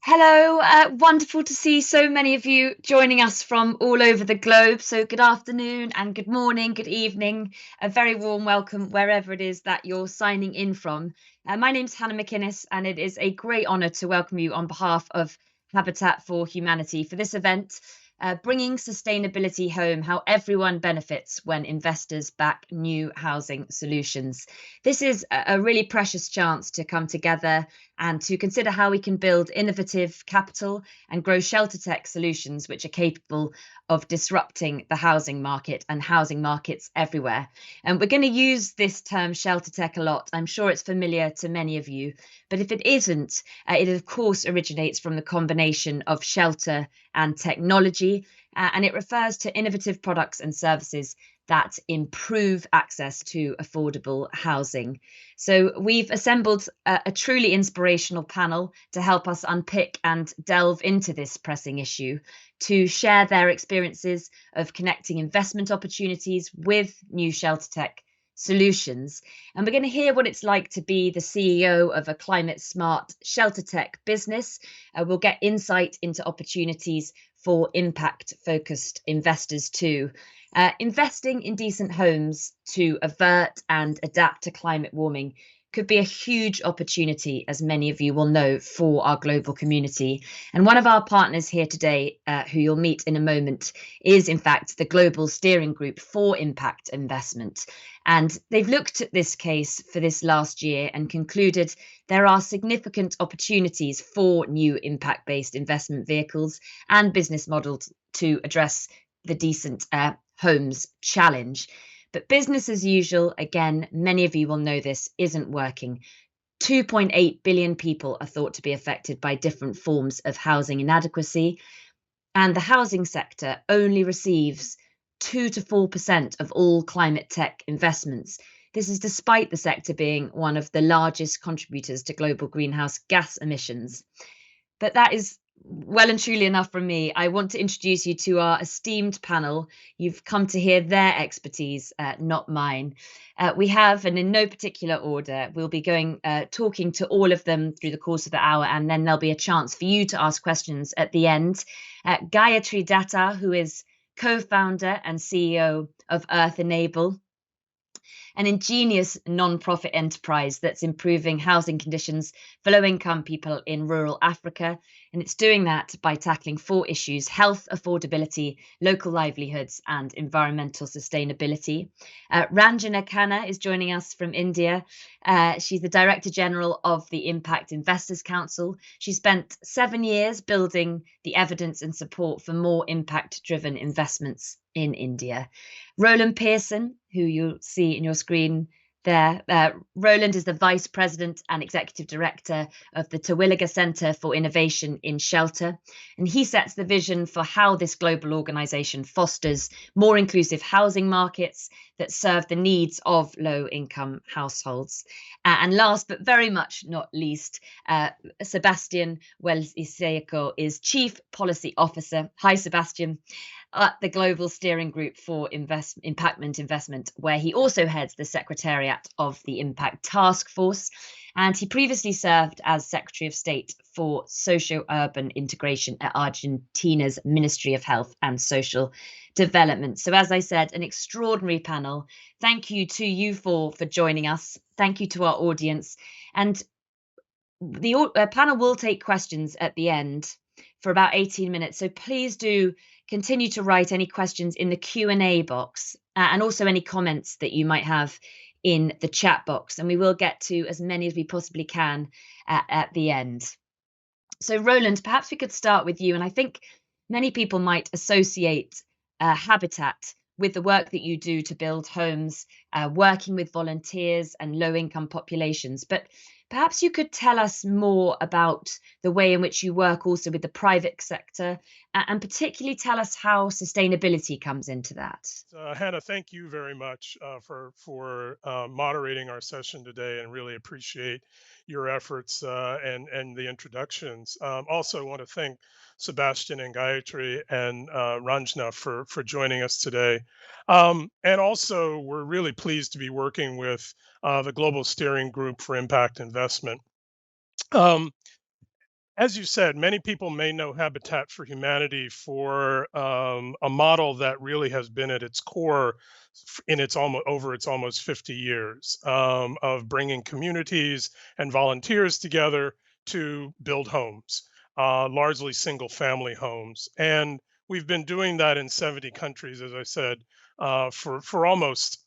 Hello, wonderful to see so many of you joining us from all over the globe. So, good afternoon and good morning, good evening. A very warm welcome wherever it is that you're signing in from. My name's Hannah McInnes, and it is a great honour to welcome you on behalf of Habitat for Humanity for this event, bringing sustainability home, how everyone benefits when investors back new housing solutions. This is a really precious chance to come together and to consider how we can build innovative capital and grow shelter tech solutions which are capable of disrupting the housing market and housing markets everywhere. And we're going to use this term shelter tech a lot. I'm sure it's familiar to many of you, but if it isn't, it of course originates from the combination of shelter and technology, and it refers to innovative products and services that improve access to affordable housing. So, we've assembled a truly inspirational panel to help us unpick and delve into this pressing issue, to share their experiences of connecting investment opportunities with new shelter tech solutions. And we're going to hear what it's like to be the CEO of a climate smart shelter tech business. We'll get insight into opportunities for impact focused investors too. Investing in decent homes to avert and adapt to climate warming could be a huge opportunity, as many of you will know, for our global community. And one of our partners here today, who you'll meet in a moment, is in fact the Global Steering Group for Impact Investment. And they've looked at this case for this last year and concluded there are significant opportunities for new impact based investment vehicles and business models to address the decent homes challenge. But business as usual, again, many of you will know this, isn't working. 2.8 billion people are thought to be affected by different forms of housing inadequacy, and the housing sector only receives 2 to 4% of all climate tech investments. This is despite the sector being one of the largest contributors to global greenhouse gas emissions. But that is well and truly enough from me. I want to introduce you to our esteemed panel. You've come to hear their expertise, not mine. We have, and in no particular order, we'll be talking to all of them through the course of the hour, and then there'll be a chance for you to ask questions at the end. Gayatri Datta, who is co-founder and CEO of Earth Enable, an ingenious non-profit enterprise that's improving housing conditions for low-income people in rural Africa. And it's doing that by tackling four issues: health, affordability, local livelihoods, and environmental sustainability. Ranjana Khanna is joining us from India. She's the Director General of the Impact Investors Council. She spent 7 years building the evidence and support for more impact-driven investments in India. Roland Pearson, who you'll see in your screen there. Roland is the Vice President and Executive Director of the Terwilliger Centre for Innovation in Shelter, and he sets the vision for how this global organisation fosters more inclusive housing markets that serve the needs of low-income households. And last but very much not least, Sebastian Wells-Iseko is Chief Policy Officer. Hi, Sebastian. At the Global Steering Group for Impactment Investment, where he also heads the Secretariat of the Impact Task Force. And he previously served as Secretary of State for Socio-Urban Integration at Argentina's Ministry of Health and Social Development. So, as I said, an extraordinary panel. Thank you to you four for joining us. Thank you to our audience. And the panel will take questions at the end for about 18 minutes. So please do continue to write any questions in the Q&A box, and also any comments that you might have in the chat box. And we will get to as many as we possibly can at the end. So Roland, perhaps we could start with you. And I think many people might associate Habitat with the work that you do to build homes, working with volunteers and low-income populations. But perhaps you could tell us more about the way in which you work also with the private sector, and particularly tell us how sustainability comes into that. Hannah, thank you very much for moderating our session today, and really appreciate your efforts and the introductions. Also, want to thank Sebastian and Gayatri and Ranjna for joining us today. And also, we're really pleased to be working with the Global Steering Group for Impact Investment. Um, As you said, many people may know Habitat for Humanity for a model that really has been at its core in its almost 50 years of bringing communities and volunteers together to build homes, largely single family homes. And we've been doing that in 70 countries, as I said, for almost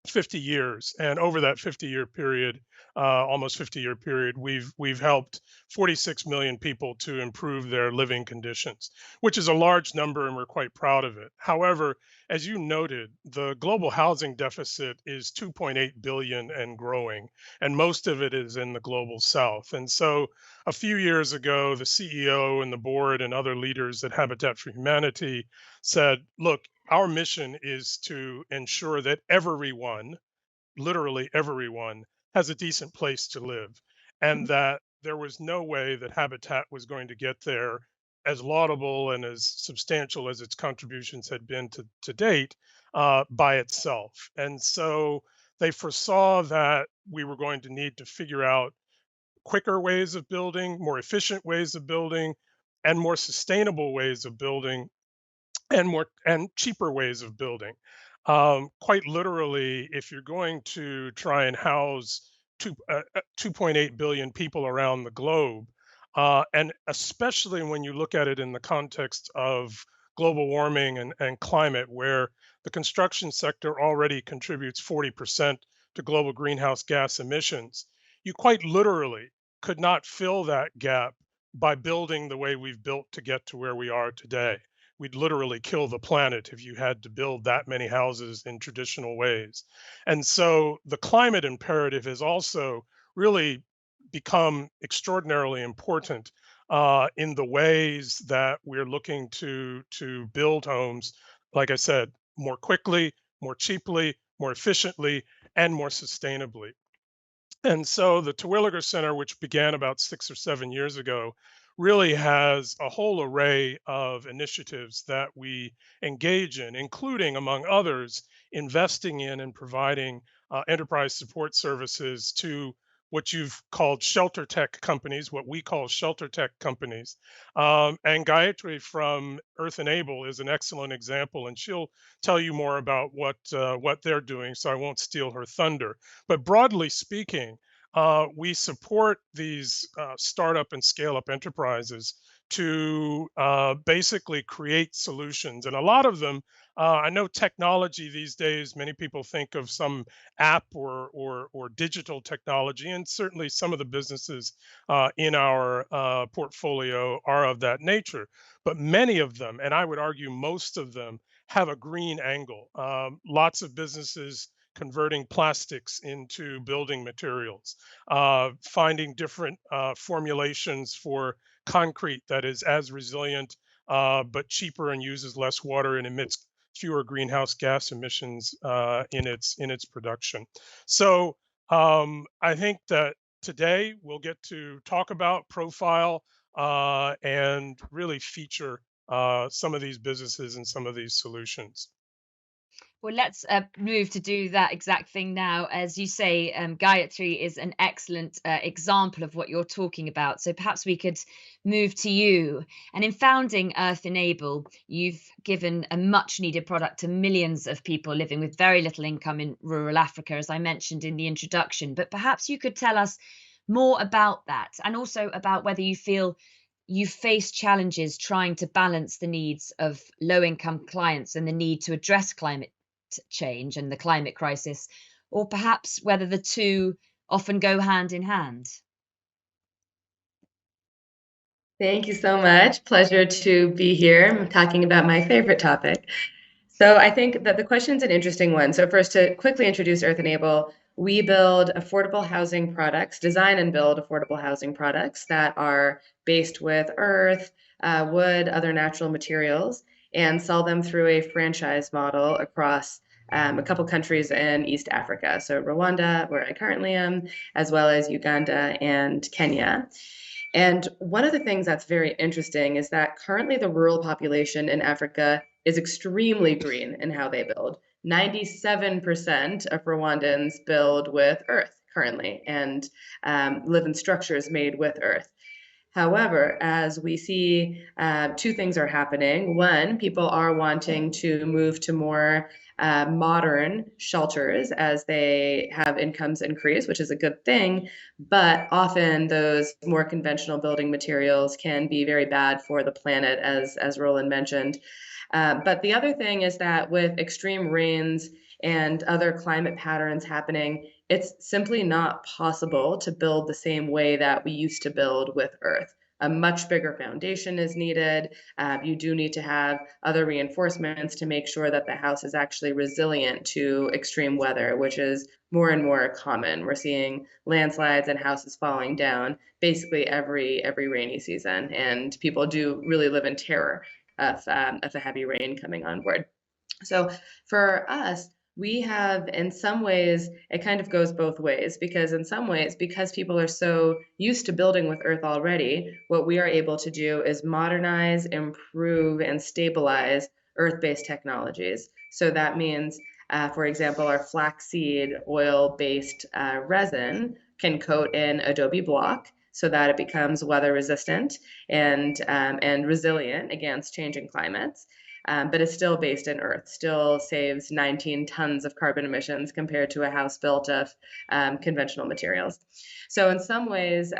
50 years. And over that 50-year period, almost 50-year period, we've helped 46 million people to improve their living conditions, which is a large number, and we're quite proud of it. However, as you noted, the global housing deficit is 2.8 billion and growing, and most of it is in the global south. And so a few years ago, the CEO and the board and other leaders at Habitat for Humanity said, look, our mission is to ensure that everyone, literally everyone, has a decent place to live, and that there was no way that Habitat was going to get there, as laudable and as substantial as its contributions had been to date, by itself. And so they foresaw that we were going to need to figure out quicker ways of building, more efficient ways of building, and more sustainable ways of building, and more and cheaper ways of building. Quite literally, if you're going to try and house 2.8 billion people around the globe, and especially when you look at it in the context of global warming and climate, where the construction sector already contributes 40% to global greenhouse gas emissions, you quite literally could not fill that gap by building the way we've built to get to where we are today. We'd literally kill the planet if you had to build that many houses in traditional ways. And so the climate imperative has also really become extraordinarily important in the ways that we're looking to build homes, like I said, more quickly, more cheaply, more efficiently, and more sustainably. And so the Terwilliger Center, which began about 6 or 7 years ago, really has a whole array of initiatives that we engage in, including, among others, investing in and providing enterprise support services to what you've called shelter tech companies, what we call shelter tech companies. And Gayatri from Earth Enable is an excellent example, and she'll tell you more about what they're doing, so I won't steal her thunder. But broadly speaking, we support these startup and scale up enterprises to basically create solutions. And a lot of them, I know technology these days, many people think of some app or digital technology, and certainly some of the businesses in our portfolio are of that nature. But many of them, and I would argue most of them, have a green angle. Lots of businesses converting plastics into building materials, finding different formulations for concrete that is as resilient but cheaper and uses less water and emits fewer greenhouse gas emissions in its production. So I think that today we'll get to talk about, profile, and really feature some of these businesses and some of these solutions. Well, let's move to do that exact thing now. As you say, Gayatri is an excellent example of what you're talking about. So perhaps we could move to you. And in founding Earth Enable, you've given a much needed product to millions of people living with very little income in rural Africa, as I mentioned in the introduction. But perhaps you could tell us more about that, and also about whether you feel you face challenges trying to balance the needs of low income clients and the need to address climate change and the climate crisis, or perhaps whether the two often go hand in hand. Thank you so much. Pleasure to be here. I'm talking about my favorite topic. So I think that the question's an interesting one. So first, to quickly introduce Earth Enable, we build affordable housing products, design and build affordable housing products that are based with earth, wood, other natural materials, and sell them through a franchise model across a couple countries in East Africa. So Rwanda, where I currently am, as well as Uganda and Kenya. And one of the things that's very interesting is that currently the rural population in Africa is extremely green in how they build. 97% of Rwandans build with earth currently and live in structures made with earth. However, as we see, two things are happening. One, people are wanting to move to more modern shelters as they have incomes increase, which is a good thing. But often those more conventional building materials can be very bad for the planet, as Roland mentioned. But the other thing is that with extreme rains and other climate patterns happening, it's simply not possible to build the same way that we used to build with Earth. A much bigger foundation is needed. You do need to have other reinforcements to make sure that the house is actually resilient to extreme weather, which is more and more common. We're seeing landslides and houses falling down basically every rainy season, and people do really live in terror of the heavy rain coming on board. So for us, we have, in some ways, it kind of goes both ways, because in some ways, because people are so used to building with Earth already, what we are able to do is modernize, improve, and stabilize Earth-based technologies. So that means, for example, our flaxseed oil-based resin can coat in adobe block so that it becomes weather resistant and resilient against changing climates. But is still based in Earth, still saves 19 tons of carbon emissions compared to a house built of conventional materials. So in some ways,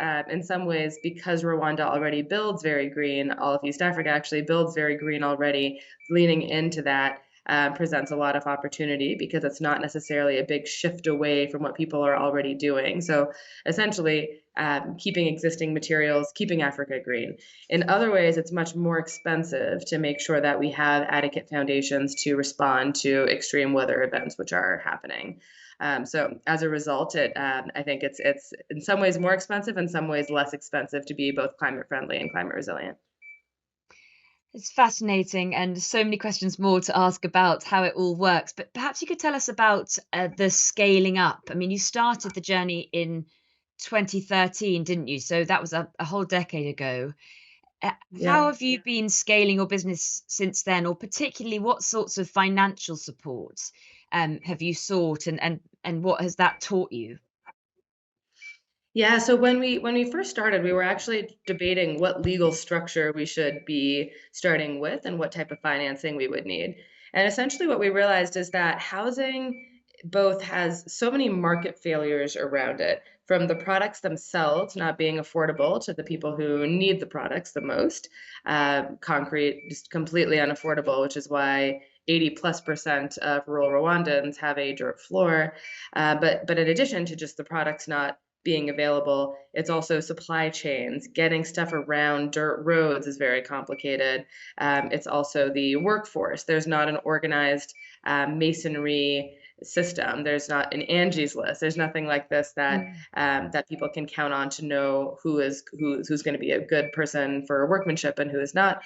because Rwanda already builds very green, all of East Africa actually builds very green already, leaning into that presents a lot of opportunity because it's not necessarily a big shift away from what people are already doing. So essentially, keeping existing materials, keeping Africa green. In other ways, it's much more expensive to make sure that we have adequate foundations to respond to extreme weather events, which are happening. So as a result, I think it's in some ways more expensive, in some ways less expensive to be both climate friendly and climate resilient. It's fascinating, and so many questions more to ask about how it all works. But perhaps you could tell us about the scaling up. I mean, you started the journey in 2013, didn't you? So that was a whole decade ago. Uh, Yeah. How have you been scaling your business since then, or particularly what sorts of financial support have you sought, and what has that taught you? Yeah, so when we first started, we were actually debating what legal structure we should be starting with and what type of financing we would need. And essentially what we realized is that housing both has so many market failures around it, from the products themselves not being affordable to the people who need the products the most. Concrete just completely unaffordable, which is why 80+% of rural Rwandans have a dirt floor. But in addition to just the products not being available, it's also supply chains. Getting stuff around dirt roads is very complicated. It's also the workforce. There's not an organized masonry system. There's not an Angie's List. There's nothing like this that Mm. that people can count on to know who's going to be a good person for workmanship and who is not.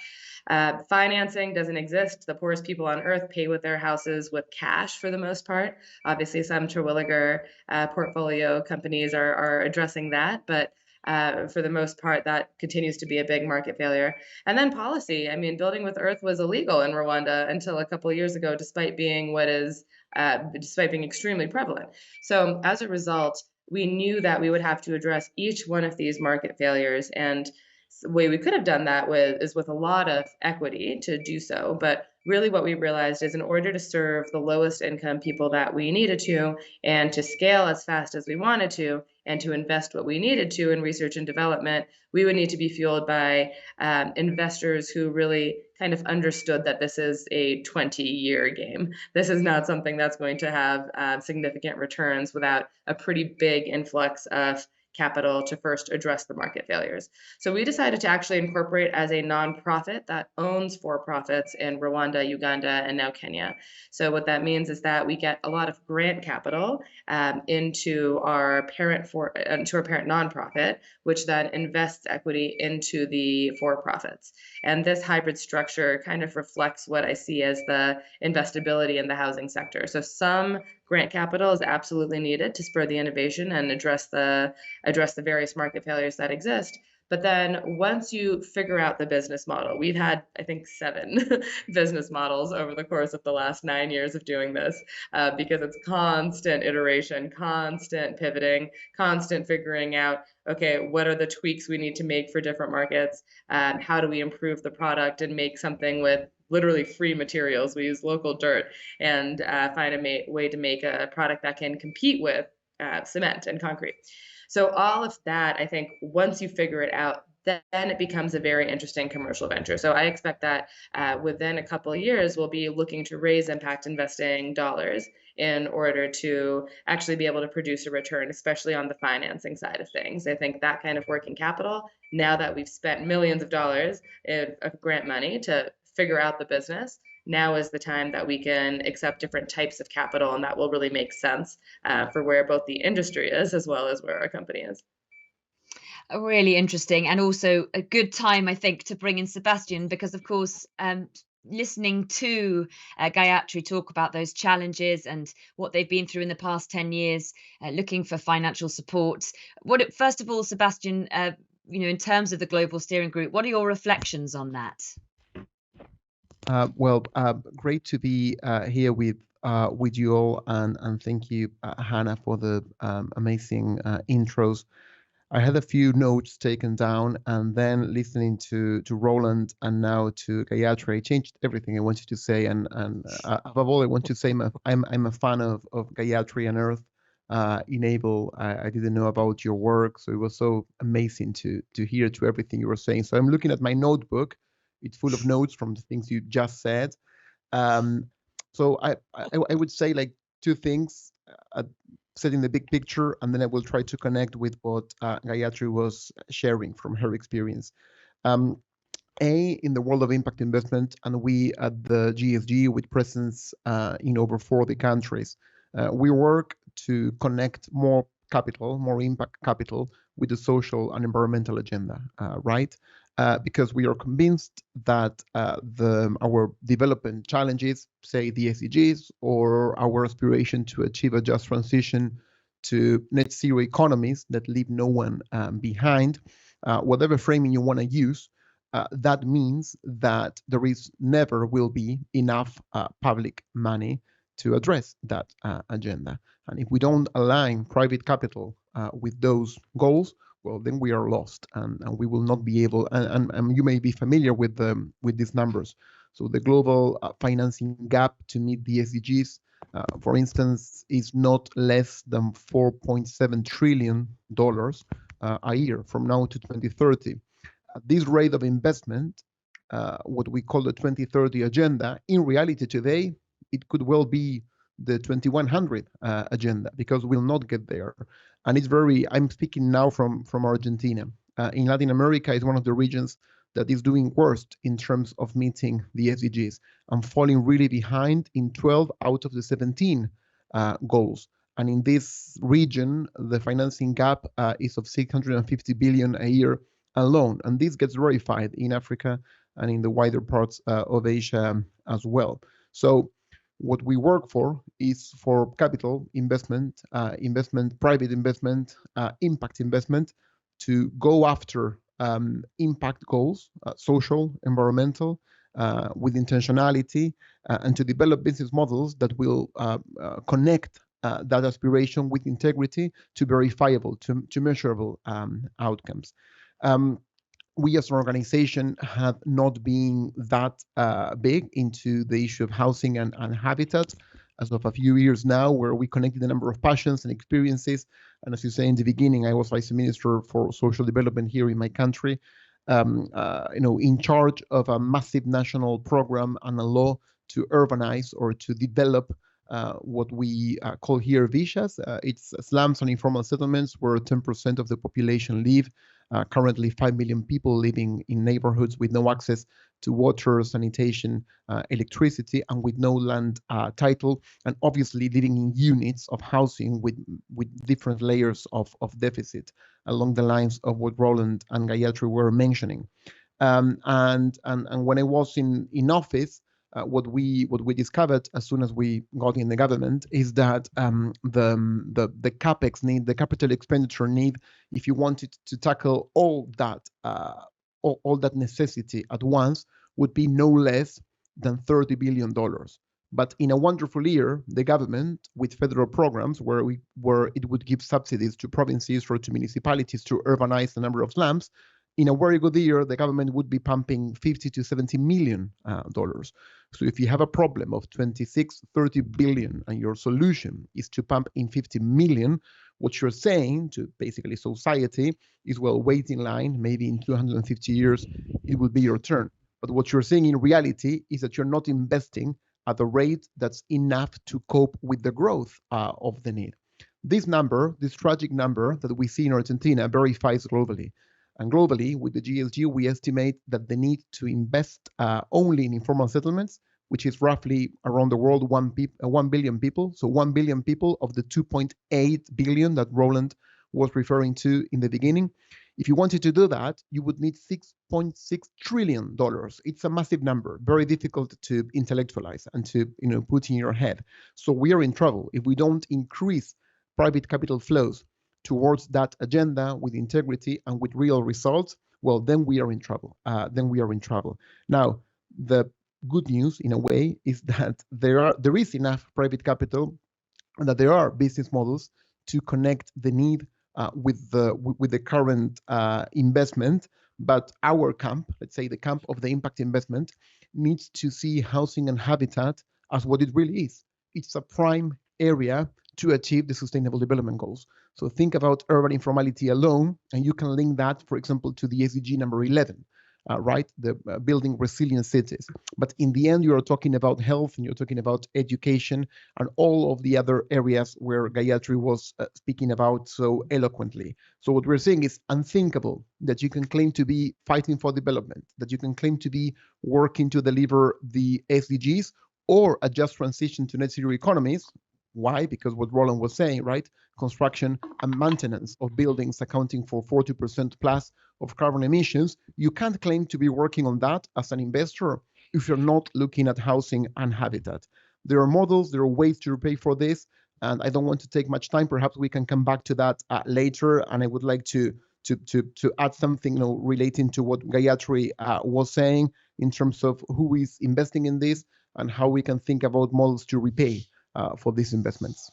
Financing doesn't exist. The poorest people on earth pay with their houses with cash for the most part. Obviously, some Terwilliger portfolio companies are addressing that, but for the most part, that continues to be a big market failure. And then policy. I mean, building with earth was illegal in Rwanda until a couple of years ago, despite being extremely prevalent. So as a result, we knew that we would have to address each one of these market failures, and the way we could have done that with a lot of equity to do so. But really what we realized is, in order to serve the lowest income people that we needed to, and to scale as fast as we wanted to, and to invest what we needed to in research and development, we would need to be fueled by investors who really kind of understood that this is a 20-year game. This is not something that's going to have significant returns without a pretty big influx of capital to first address the market failures. So we decided to actually incorporate as a nonprofit that owns for-profits in Rwanda, Uganda, and now Kenya. So what that means is that we get a lot of grant capital into our parent nonprofit, which then invests equity into the for-profits. And this hybrid structure kind of reflects what I see as the investability in the housing sector. So some grant capital is absolutely needed to spur the innovation and address the various market failures that exist. But then once you figure out the business model, we've had, I think, 7 business models over the course of the last 9 years of doing this, because it's constant iteration, constant pivoting, constant figuring out, okay, what are the tweaks we need to make for different markets? How do we improve the product and make something with literally free materials? We use local dirt and find a way to make a product that can compete with cement and concrete. So all of that, I think, once you figure it out, then it becomes a very interesting commercial venture. So I expect that within a couple of years, we'll be looking to raise impact investing dollars in order to actually be able to produce a return, especially on the financing side of things. I think that kind of working capital, now that we've spent millions of dollars of grant money to figure out the business, now is the time that we can accept different types of capital, and that will really make sense for where both the industry is as well as where our company is. Really interesting, and also a good time, I think, to bring in Sebastian, because of course, listening to Gayatri talk about those challenges and what they've been through in the past 10 years, looking for financial support. First of all, Sebastian, in terms of the Global Steering Group, what are your reflections on that? Great to be here with you all, and thank you, Hannah, for the amazing intros. I had a few notes taken down, and then listening to Roland and now to Gayatri, I changed everything I wanted to say. And above all, I want to say I'm a fan of Gayatri and Earth Enable. I didn't know about your work, so it was so amazing to hear to everything you were saying. So I'm looking at my notebook. It's full of notes from the things you just said. So I would say like 2 things. Setting the big picture, and then I will try to connect with what Gayatri was sharing from her experience. In the world of impact investment, and we at the GSG with presence in over 40 countries, we work to connect more capital, more impact capital with the social and environmental agenda, right? Because we are convinced that our development challenges, say the SDGs, or our aspiration to achieve a just transition to net zero economies that leave no one behind, whatever framing you want to use, that means that there never will be enough public money to address that agenda. And if we don't align private capital with those goals, well, then we are lost, and we will not be able. And you may be familiar with these numbers. So the global financing gap to meet the SDGs, for instance, is not less than $4.7 trillion a year from now to 2030. At this rate of investment, what we call the 2030 agenda, in reality today, it could well be the 2100 agenda, because we'll not get there. And it's I'm speaking now from Argentina. In Latin America, is one of the regions that is doing worst in terms of meeting the SDGs and falling really behind in 12 out of the 17 goals. And in this region, the financing gap is of 650 billion a year alone. And this gets verified in Africa and in the wider parts of Asia as well. So what we work for is for capital investment, private investment, impact investment, to go after impact goals, social, environmental, with intentionality, and to develop business models that will connect that aspiration with integrity to verifiable, to measurable outcomes. We as an organization have not been that big into the issue of housing and habitat as of a few years now, where we connected a number of passions and experiences. And as you say in the beginning, I was Vice Minister for Social Development here in my country, in charge of a massive national program and a law to urbanize or to develop what we call here VISHAs. It's slums and informal settlements where 10% of the population live. Currently 5 million people living in neighborhoods with no access to water, sanitation, electricity, and with no land title, and obviously living in units of housing with different layers of deficit along the lines of what Roland and Gayatri were mentioning. And when I was in office, what we discovered as soon as we got in the government is that the capex need, the capital expenditure need, if you wanted to tackle all that necessity at once, would be no less than $30 billion. But in a wonderful year, the government, with federal programs where it would give subsidies to provinces or to municipalities to urbanize the number of slums, in a very good year, the government would be pumping $50 to $70 million. So if you have a problem of 30 billion and your solution is to pump in 50 million, what you're saying to basically society is, well, wait in line, maybe in 250 years, it will be your turn. But what you're saying in reality is that you're not investing at a rate that's enough to cope with the growth of the need. This number, this tragic number that we see in Argentina, verifies globally. And globally, with the GSG, we estimate that the need to invest only in informal settlements, which is roughly around the world 1 billion people. So 1 billion people of the 2.8 billion that Roland was referring to in the beginning. If you wanted to do that, you would need $6.6 trillion. It's a massive number, very difficult to intellectualize and to put in your head. So we are in trouble if we don't increase private capital flows towards that agenda with integrity and with real results. Well, then we are in trouble. Now, the good news, in a way, is that there is enough private capital and that there are business models to connect the need with the current investment. But our camp, let's say the camp of the impact investment, needs to see housing and habitat as what it really is. It's a prime area to achieve the Sustainable Development Goals. So think about urban informality alone, and you can link that, for example, to the SDG number 11, right? The building resilient cities. But in the end, you are talking about health and you're talking about education and all of the other areas where Gayatri was speaking about so eloquently. So what we're saying is unthinkable that you can claim to be fighting for development, that you can claim to be working to deliver the SDGs or a just transition to net zero economies. Why? Because what Roland was saying, right? Construction and maintenance of buildings accounting for 40% plus of carbon emissions. You can't claim to be working on that as an investor if you're not looking at housing and habitat. There are models, there are ways to pay for this, and I don't want to take much time. Perhaps we can come back to that later. And I would like to add something relating to what Gayatri was saying in terms of who is investing in this and how we can think about models to repay for these investments.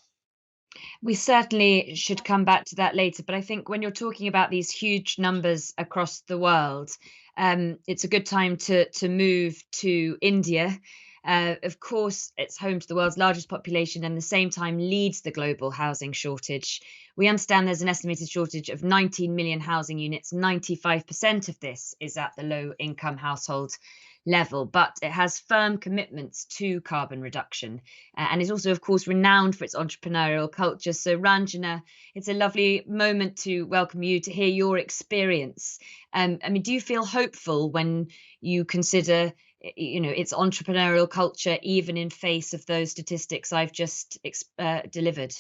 We certainly should come back to that later, but I think when you're talking about these huge numbers across the world, it's a good time to move to India. Of course, it's home to the world's largest population and at the same time leads the global housing shortage. We understand there's an estimated shortage of 19 million housing units. 95% of this is at the low-income household level, but it has firm commitments to carbon reduction and is also, of course, renowned for its entrepreneurial culture. So Ranjana, it's a lovely moment to welcome you, to hear your experience. Do you feel hopeful when you consider its entrepreneurial culture, even in face of those statistics I've just delivered?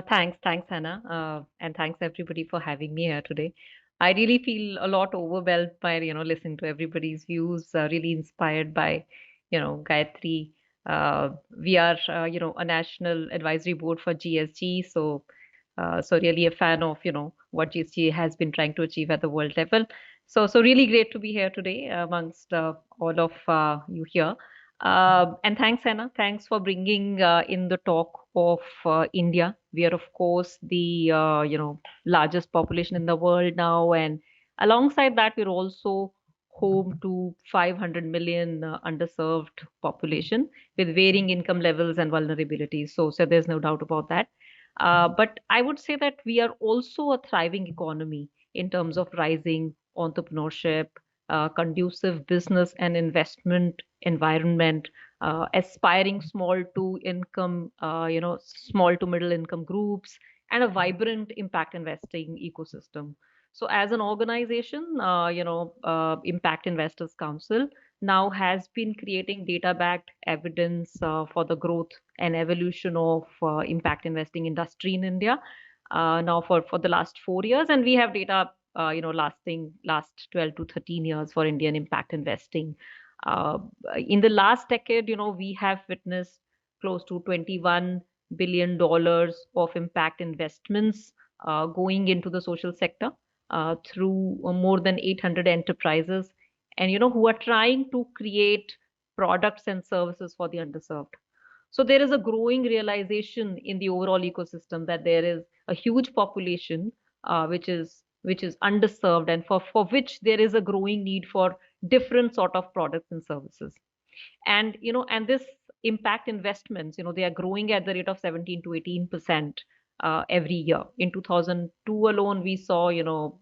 Thanks, Hannah, and thanks everybody for having me here today. I really feel a lot overwhelmed by listening to everybody's views. Really inspired by Gayatri. We are a national advisory board for GSG, so really a fan of what GSG has been trying to achieve at the world level. So really great to be here today amongst all of you here. And thanks, Hannah. Thanks for bringing in the talk of India. We are, of course, the largest population in the world now, and alongside that, we're also home to 500 million underserved population with varying income levels and vulnerabilities. So there's no doubt about that. But I would say that we are also a thriving economy in terms of rising entrepreneurship, conducive business and investment environment, aspiring small to middle income groups, and a vibrant impact investing ecosystem. So as an organization, Impact Investors Council now has been creating data-backed evidence for the growth and evolution of impact investing industry in India now for the last 4 years, and we have data last 12 to 13 years for Indian impact investing. Uh, in the last decade, we have witnessed close to $21 billion of impact investments going into the social sector through more than 800 enterprises, and who are trying to create products and services for the underserved. So there is a growing realization in the overall ecosystem that there is a huge population which is underserved, and for which there is a growing need for different sort of products and services. And this impact investments, they are growing at the rate of 17 to 18% every year. In 2002 alone, we saw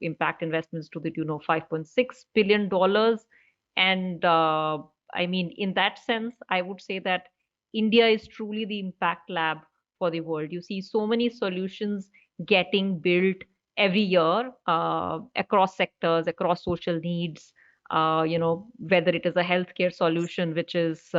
impact investments to the tune of $5.6 billion. And I mean, in that sense, I would say that India is truly the impact lab for the world. You see so many solutions getting built every year across sectors, across social needs. Whether it is a healthcare solution, which is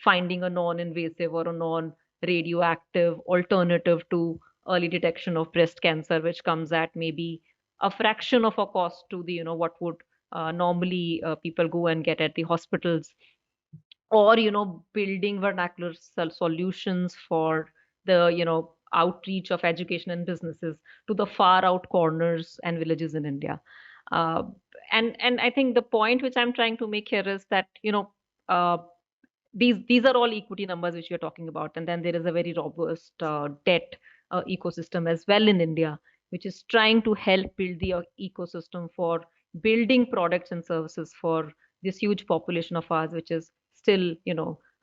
finding a non-invasive or a non-radioactive alternative to early detection of breast cancer, which comes at maybe a fraction of a cost to the, what would normally people go and get at the hospitals, or building vernacular solutions for the outreach of education and businesses to the far out corners and villages in India. uh, and I think the point which I'm trying to make here is that uh, these are all equity numbers which you're talking about, and then there is a very robust debt ecosystem as well in India, which is trying to help build the ecosystem for building products and services for this huge population of ours, which is still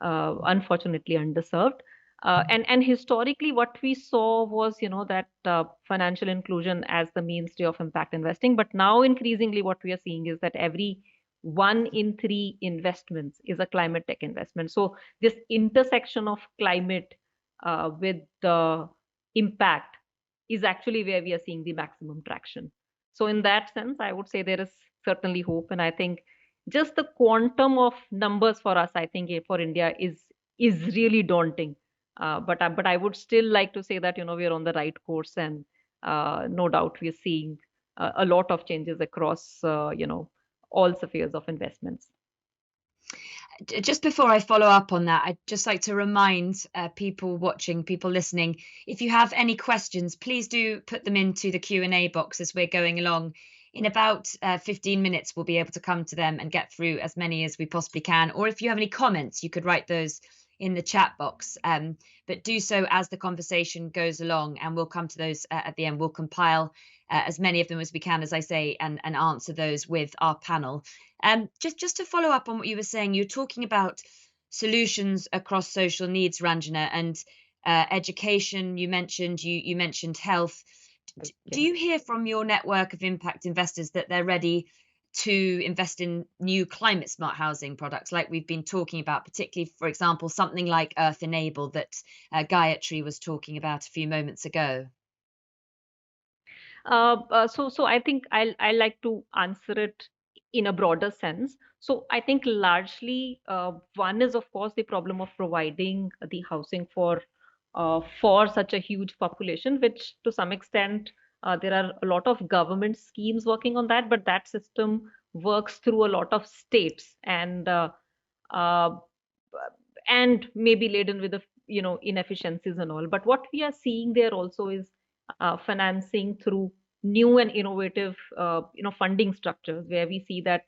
unfortunately underserved. And historically, what we saw was that financial inclusion as the mainstay of impact investing. But now increasingly what we are seeing is that every 1 in 3 investments is a climate tech investment. So this intersection of climate with the impact is actually where we are seeing the maximum traction. So in that sense, I would say there is certainly hope, and I think just the quantum of numbers for us, I think for India is really daunting. But I would still like to say that we are on the right course, and no doubt we are seeing a lot of changes across all spheres of investments. Just before I follow up on that, I'd just like to remind people watching, people listening, if you have any questions, please do put them into the Q&A box as we're going along. In about 15 minutes, we'll be able to come to them and get through as many as we possibly can. Or if you have any comments, you could write those in the chat box, but do so as the conversation goes along, and we'll come to those at the end. We'll compile as many of them as we can, as I say, and answer those with our panel. Just to follow up on what you were saying, you're talking about solutions across social needs, Ranjana, and education. You mentioned health. Do you hear from your network of impact investors that they're ready to invest in new climate smart housing products like we've been talking about, particularly, for example, something like Earth Enable that Gayatri was talking about a few moments ago? So I think I like to answer it in a broader sense. So I think largely one is, of course, the problem of providing the housing for such a huge population, which to some extent there are a lot of government schemes working on that, but that system works through a lot of states, uh, and maybe laden with the inefficiencies and all. But what we are seeing there also is financing through new and innovative funding structures, where we see that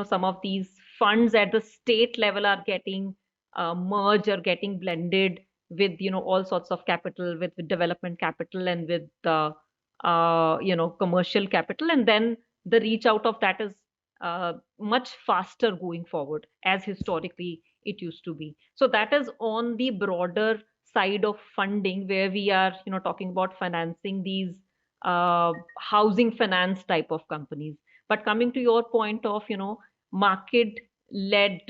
some of these funds at the state level are getting merged or getting blended with all sorts of capital, with development capital and with commercial capital, and then the reach out of that is much faster going forward as historically it used to be. So that is on the broader side of funding, where we are talking about financing these housing finance type of companies. But coming to your point of market led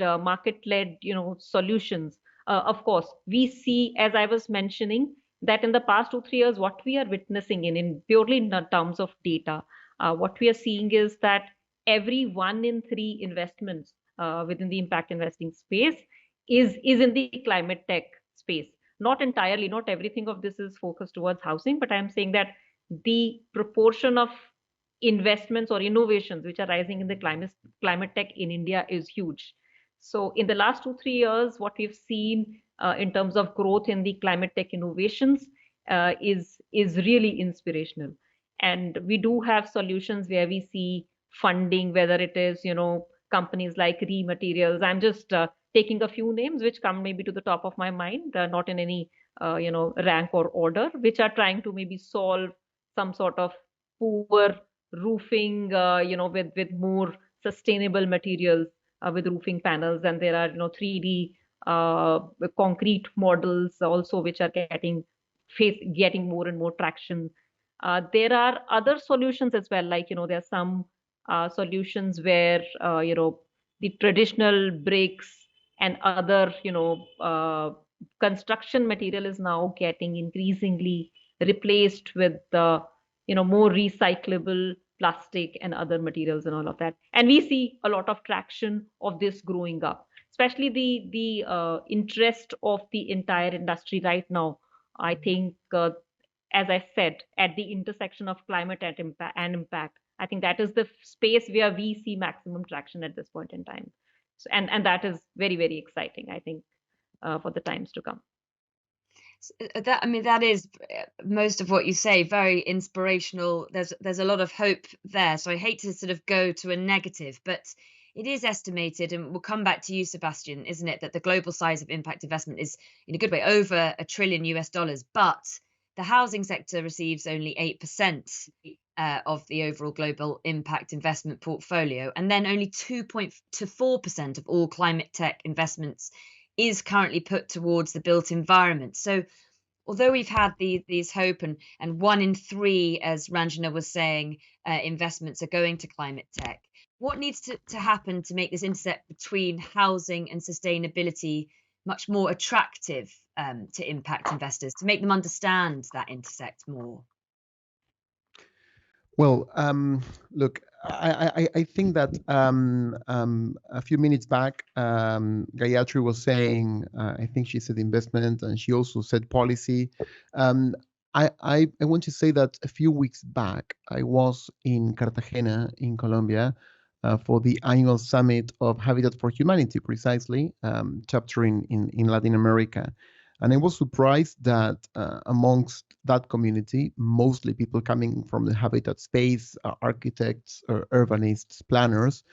solutions, of course we see, as I was mentioning, that in the past 2 3 years what we are witnessing in purely in the terms of data, what we are seeing is that every 1 in 3 investments within the impact investing space is in the climate tech space. Not entirely, not everything of this is focused towards housing, but I'm saying that the proportion of investments or innovations which are rising in the climate tech in India is huge. So in the last 2-3 years, what we've seen in terms of growth in the climate tech innovations is really inspirational. And we do have solutions where we see funding, whether it is, companies like Rematerials. I'm just taking a few names which come maybe to the top of my mind, not in any rank or order, which are trying to maybe solve some sort of poor roofing, with more sustainable materials, with roofing panels. And there are 3D concrete models also which are getting more and more traction. There are other solutions as well, like there are some solutions where the traditional bricks and other construction material is now getting increasingly replaced with more recyclable plastic and other materials and all of that. And we see a lot of traction of this growing up, especially the interest of the entire industry right now. I think, as I said, at the intersection of climate and impact, I think that is the space where we see maximum traction at this point in time. So, and that is very, very exciting, I think, for the times to come. That is most of what you say, very inspirational. There's a lot of hope there. So I hate to sort of go to a negative, but it is estimated, and we'll come back to you, Sebastian, isn't it, that the global size of impact investment is in a good way over $1 trillion, but the housing sector receives only 8% of the overall global impact investment portfolio, and then only 2.4% of all climate tech investments is currently put towards the built environment. So although we've had these hope and 1 in 3, as Ranjana was saying, investments are going to climate tech, what needs to happen to make this intersect between housing and sustainability much more attractive to impact investors, to make them understand that intersect more? Well, look, I think that a few minutes back, Gayatri was saying, I think she said investment, and she also said policy. I want to say that a few weeks back, I was in Cartagena in Colombia for the annual summit of Habitat for Humanity, precisely, chapter in Latin America. And I was surprised that amongst that community, mostly people coming from the habitat space, architects, urbanists, planners,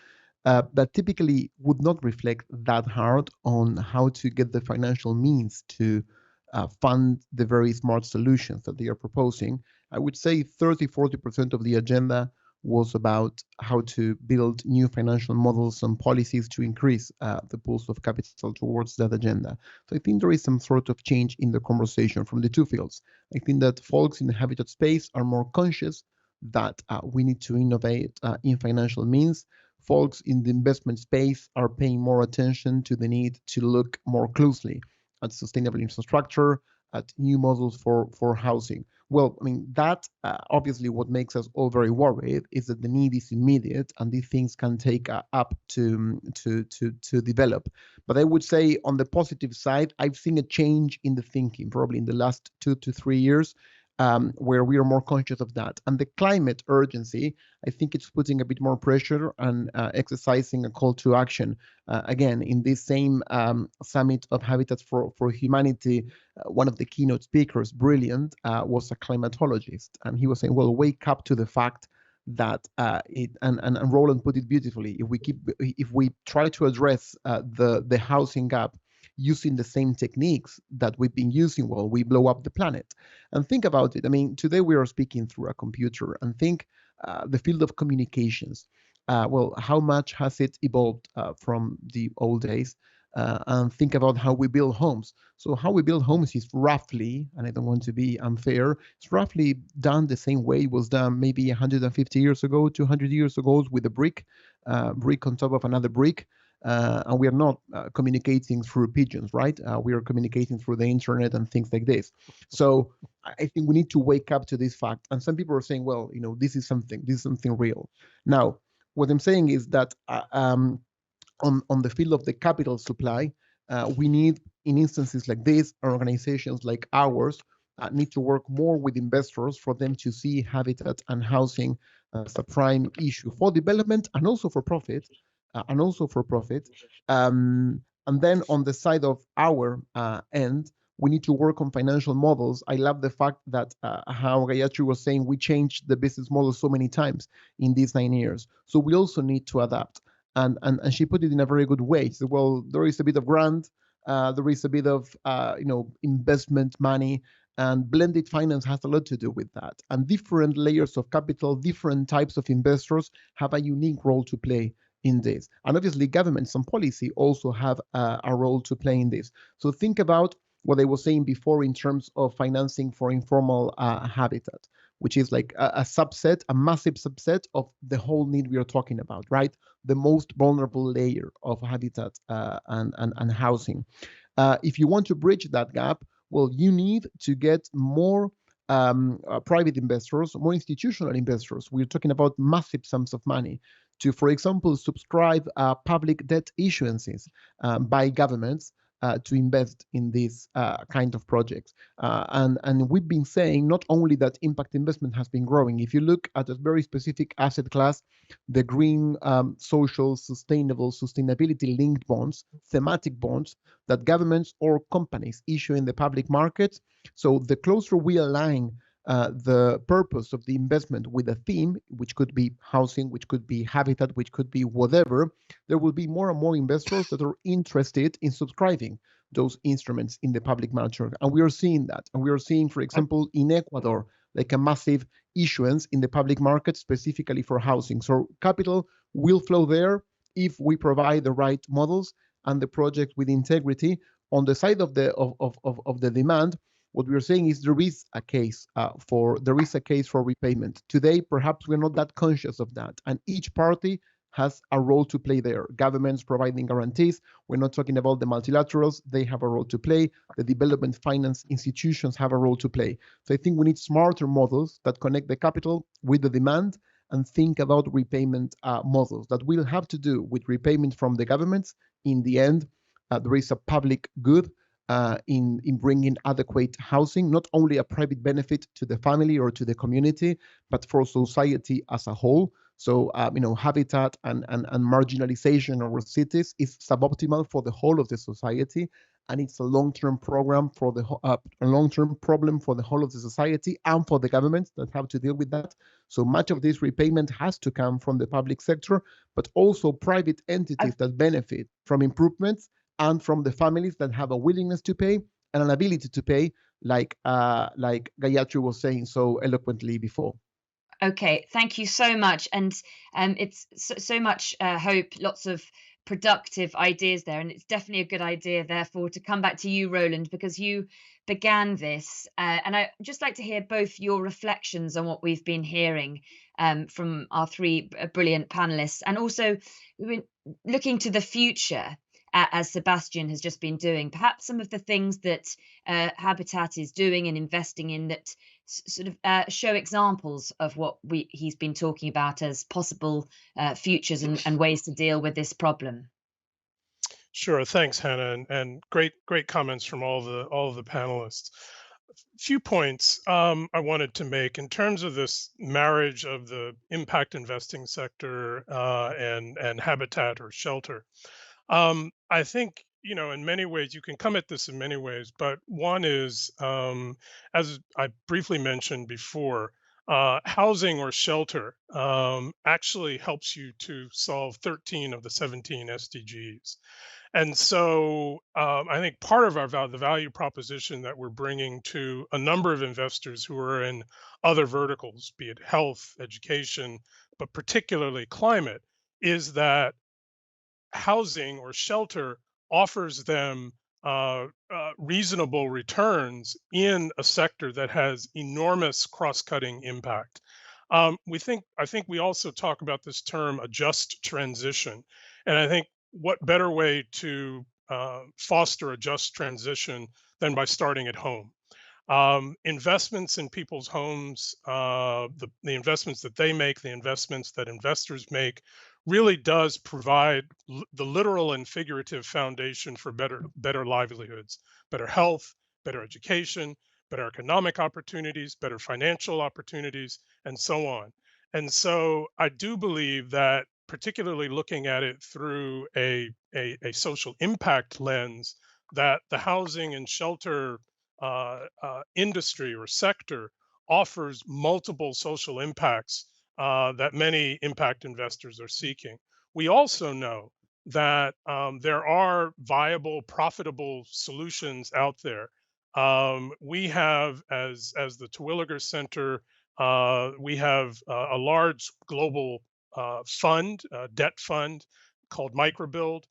that typically would not reflect that hard on how to get the financial means to fund the very smart solutions that they are proposing. I would say 30-40% of the agenda was about how to build new financial models and policies to increase the pools of capital towards that agenda. So I think there is some sort of change in the conversation from the two fields. I think that folks in the habitat space are more conscious that we need to innovate in financial means. Folks in the investment space are paying more attention to the need to look more closely at sustainable infrastructure, at new models for housing. Well, I mean, that obviously what makes us all very worried is that the need is immediate and these things can take up to develop. But I would say on the positive side, I've seen a change in the thinking probably in the last 2 to 3 years, where we are more conscious of that. And the climate urgency, I think it's putting a bit more pressure and exercising a call to action. Again, in this same summit of Habitats for Humanity, one of the keynote speakers, brilliant, was a climatologist. And he was saying, well, wake up to the fact that and Roland put it beautifully, if we try to address the housing gap using the same techniques that we've been using, well, we blow up the planet. And think about it. I mean, today we are speaking through a computer, and think the field of communications. Well, how much has it evolved from the old days? And think about how we build homes. So how we build homes is roughly, and I don't want to be unfair, it's roughly done the same way it was done maybe 150 years ago, 200 years ago, with a brick on top of another brick. And we are not communicating through pigeons, right? We are communicating through the internet and things like this. So I think we need to wake up to this fact. And some people are saying, well, this is something real. Now, what I'm saying is that on the field of the capital supply, we need, in instances like this, organizations like ours need to work more with investors for them to see habitat and housing as a prime issue for development and also for profit. and also for profit. And then on the side of our end, we need to work on financial models. I love the fact that how Gayatri was saying, we changed the business model so many times in these 9 years. So we also need to adapt. And she put it in a very good way. She said, well, there is a bit of grant, there is a bit of investment money, and blended finance has a lot to do with that. And different layers of capital, different types of investors have a unique role to play in this. And obviously, governments and policy also have a role to play in this. So think about what I was saying before in terms of financing for informal habitat, which is like a subset, a massive subset of the whole need we are talking about, right? The most vulnerable layer of habitat and housing. If you want to bridge that gap, well, you need to get more private investors, more institutional investors. We're talking about massive sums of money to, for example, subscribe public debt issuances by governments to invest in these kind of projects. And we've been saying not only that impact investment has been growing. If you look at a very specific asset class, the green, social, sustainable, sustainability-linked bonds, thematic bonds that governments or companies issue in the public markets. So the closer we align the purpose of the investment with a theme, which could be housing, which could be habitat, which could be whatever, there will be more and more investors that are interested in subscribing those instruments in the public market. And we are seeing that. And we are seeing, for example, in Ecuador, like a massive issuance in the public market specifically for housing. So capital will flow there if we provide the right models and the project with integrity. On the side of the demand, what we are saying is there is a case for repayment. Today, perhaps we're not that conscious of that, and each party has a role to play there. Governments providing guarantees. We're not talking about the multilaterals. They have a role to play. The development finance institutions have a role to play. So I think we need smarter models that connect the capital with the demand and think about repayment models that will have to do with repayment from the governments. In the end, there is a public good in bringing adequate housing, not only a private benefit to the family or to the community, but for society as a whole. So, habitat and marginalization of our cities is suboptimal for the whole of the society, and it's a long-term program for a long-term problem for the whole of the society and for the governments that have to deal with that. So much of this repayment has to come from the public sector, but also private entities that benefit from improvements and from the families that have a willingness to pay and an ability to pay, like Gayatri was saying so eloquently before. Okay, thank you so much. And it's so much hope, lots of productive ideas there. And it's definitely a good idea, therefore, to come back to you, Roland, because you began this. And I'd just like to hear both your reflections on what we've been hearing from our three brilliant panelists, and also looking to the future. As Sebastian has just been doing, perhaps some of the things that Habitat is doing and investing in that sort of show examples of what he's been talking about as possible futures and ways to deal with this problem. Sure, thanks, Hannah, and great comments from all of the panelists. Few points I wanted to make in terms of this marriage of the impact investing sector and habitat or shelter. I think, in many ways, you can come at this in many ways, but one is, as I briefly mentioned before, housing or shelter actually helps you to solve 13 of the 17 SDGs. And so I think part of the value proposition that we're bringing to a number of investors who are in other verticals, be it health, education, but particularly climate, is that housing or shelter offers them reasonable returns in a sector that has enormous cross-cutting impact. I think we also talk about this term, a just transition, and I think what better way to foster a just transition than by starting at home. Investments in people's homes, the investments that they make, the investments that investors make, really does provide the literal and figurative foundation for better livelihoods, better health, better education, better economic opportunities, better financial opportunities, and so on. And so I do believe that particularly looking at it through a social impact lens, that the housing and shelter industry or sector offers multiple social impacts that many impact investors are seeking. We also know that there are viable, profitable solutions out there. We have, as the Terwilliger Center, we have a large global fund, debt fund called Microbuild,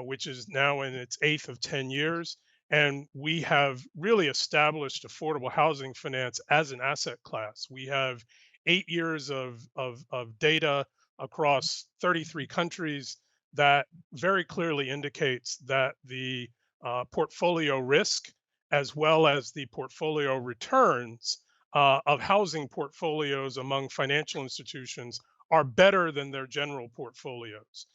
which is now in its eighth of 10 years. And we have really established affordable housing finance as an asset class. We have 8 years of data across 33 countries that very clearly indicates that the portfolio risk as well as the portfolio returns of housing portfolios among financial institutions are better than their general portfolios,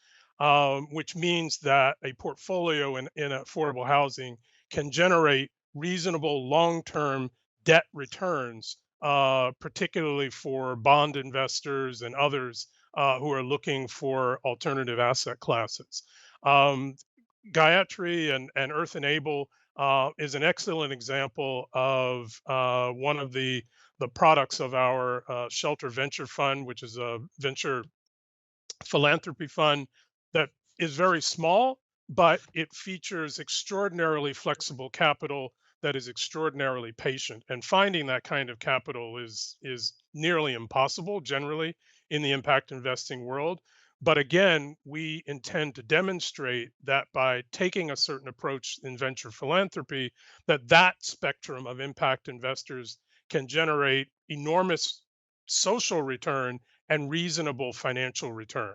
which means that a portfolio in affordable housing can generate reasonable long-term debt returns, particularly for bond investors and others who are looking for alternative asset classes. Gayatri and Earth Enable is an excellent example of one of the products of our Shelter Venture Fund, which is a venture philanthropy fund that is very small, but it features extraordinarily flexible capital that is extraordinarily patient. And finding that kind of capital is nearly impossible generally in the impact investing world. But again, we intend to demonstrate that by taking a certain approach in venture philanthropy, that spectrum of impact investors can generate enormous social return and reasonable financial return.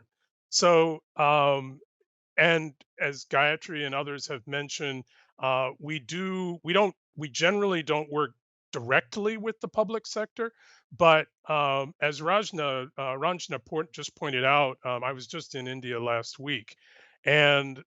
So, and as Gayatri and others have mentioned, we generally don't work directly with the public sector, but as Ranjana just pointed out, I was just in India last week, and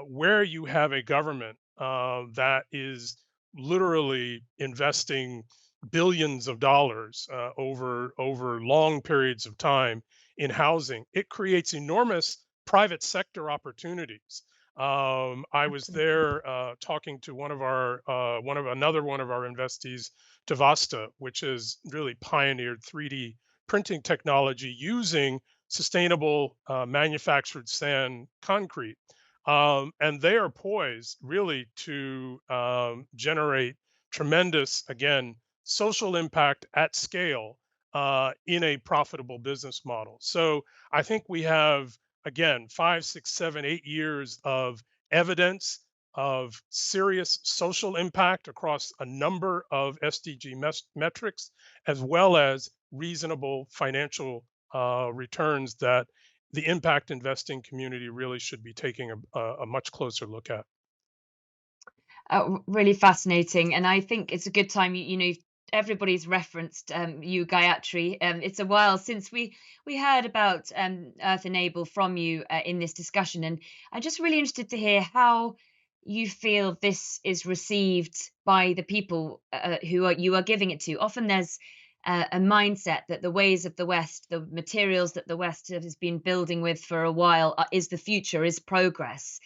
where you have a government that is literally investing billions of dollars over long periods of time in housing, it creates enormous private sector opportunities. I was there talking to one of our investees, Tavasta, which has really pioneered 3D printing technology using sustainable manufactured sand concrete. And they are poised really to generate tremendous, again, social impact at scale in a profitable business model. So I think we have, again, 5, 6, 7, 8 years of evidence of serious social impact across a number of SDG metrics, as well as reasonable financial returns that the impact investing community really should be taking a much closer look at. Really fascinating, and I think it's a good time. You know, everybody's referenced you, Gayatri. It's a while since we heard about Earth Enable from you in this discussion, and I'm just really interested to hear how you feel this is received by the people you are giving it to. Often there's a mindset that the ways of the West, the materials that the West has been building with for a while, is the future, is progress.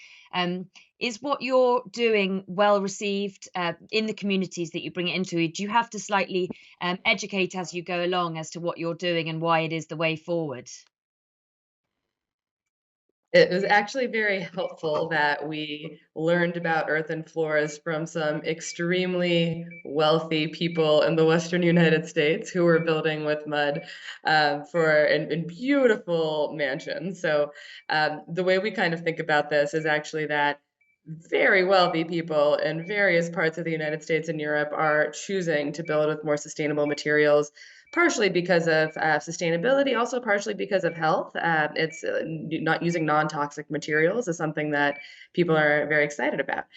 Is what you're doing well received in the communities that you bring it into? Do you have to slightly educate as you go along as to what you're doing and why it is the way forward? It was actually very helpful that we learned about earth and floors from some extremely wealthy people in the Western United States who were building with mud in beautiful mansions. So the way we kind of think about this is actually that very wealthy people in various parts of the United States and Europe are choosing to build with more sustainable materials, partially because of sustainability, also partially because of health. It's not using non-toxic materials is something that people are very excited about.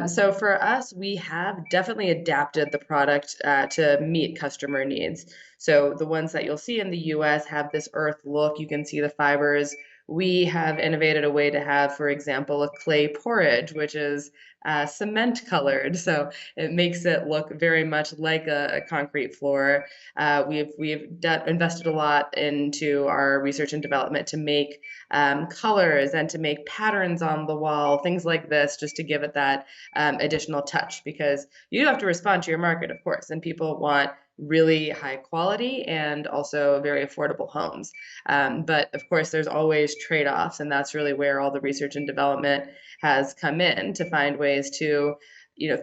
So for us, we have definitely adapted the product to meet customer needs. So the ones that you'll see in the US have this earth look. You can see the fibers we have innovated a way to have, for example, a clay porridge, which is cement colored. So it makes it look very much like a concrete floor. We've invested a lot into our research and development to make colors and to make patterns on the wall, things like this, just to give it that additional touch, because you do have to respond to your market, of course, and people want really high quality and also very affordable homes. But of course, there's always trade-offs, and that's really where all the research and development has come in, to find ways to